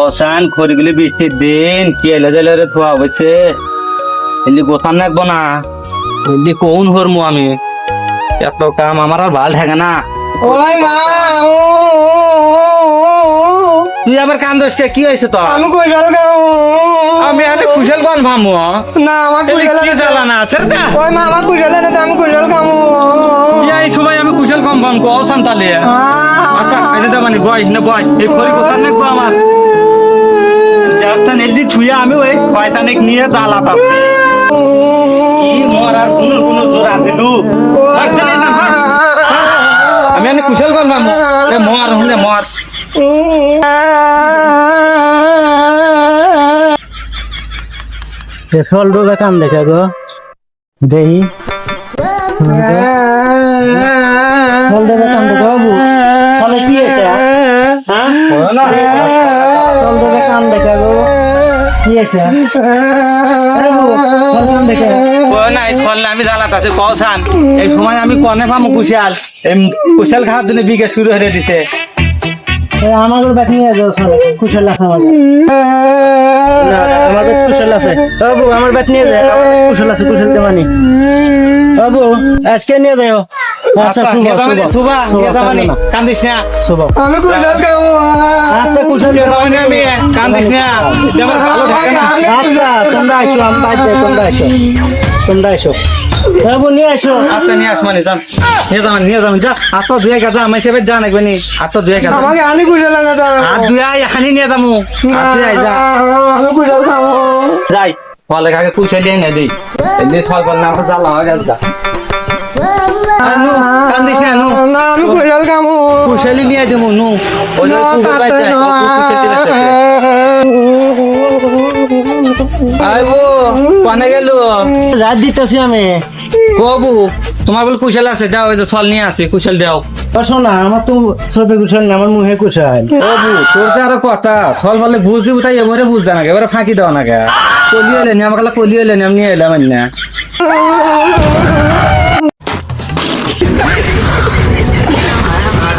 অসান খড়িগুলি বৃষ্টির দিন কি এলে দিলে রে থোয়া হয়েছে এলি গোথাম নাকবো না এলি কোন হরমু আমি এত কাম আমার আর ভাল থাকে না। ওলাই মা তুই আবার কান্দোসকে কি হয়েছে তো? আমি কুশল গাও আমি আরে কুশল কোন ভামু না আমার কুশল কি জ্বালা না আছে না ওই মা আমার কুশল না আমি কুশল খামু এই সময় আমি কুশল কম ভাম কো অসান তালে আচ্ছা এনে দে মানে বয় না বয় এই খড়ি গোথাম নাকবো আমার যাস্তান এলি ছুঁয়া আমি ওই পয়তানিক নিয়ে দালাত আছে কি মরার কোন জোর আছে লু আমি এনে কুশল কোন ভামু এ মর হলে মর সল্ডো কান দেখা গো দেহি সল্ডো কান দেখা বাবু তাহলে কি আছে হ্যাঁ সল্ডো কান দেখা গো কি আছে কান দেখা নাই ছললে আমি জ্বালাত আছে কসান এই সময় আমি কনে ভামু কুশাল এই কুশাল খাওয়ার জন্য বিকে শুরু হয়ে দিছে আমার ব্যাগ নিয়ে যাও সব কুশল আছে আমার ব্যাগ কুশল আছে বাবু আমার ব্যাগ নিয়ে যায় কুশল আছে কুশল দেবানি বাবু আজকে নিয়ে যাও আচ্ছা সুবা নিয়ে যাবানি কান্দিস না শুভ আমি কুশল খামু আচ্ছা কুশল নিয়ে যাবানি আমি কান্দিস না আমার ভালো থাকে না আচ্ছা তোমরা আসো আমি পাইতে তোমরা আসো বাবু নিয়ে আসো আচ্ছা নিয়ে আসমানি যান নিয়ে যাবেন যা হাত পা ধুয়ে গেছা আমার হিসেবে যা নাকবে নি হাত পা ধুয়ে গেছা আমাকে আনি কুশল না হাত ধুয়ে এখানে নিয়ে যাবো হাত ধুয়ে যা আমি কুশল খামু যাই ফলে কাকে কুশাল দিয়ে এনে দিই এলে সকাল না আমার জ্বালা হয়ে গেল কান্দিস না নু না আমি কুশল খামু কুশালি নিয়ে দেবো নু ওই কুকুর পাইতে আইবো কোনে গেল রাত দিতেছি আমি কবু তোমার বল কুশাল আছে দাও ওই যে ছল নিয়ে আসি কুশাল দাও শোনা আমার তো ছবি কুশল না আমার মুহে কুশল কবু তোর তো আরো কথা ছল বলে বুঝ দিব তাই এবারে বুঝ না এবারে ফাঁকি দাও না কে কলি হলেনি আমাকে কলি হলেনি আমি নিয়ে এলাম না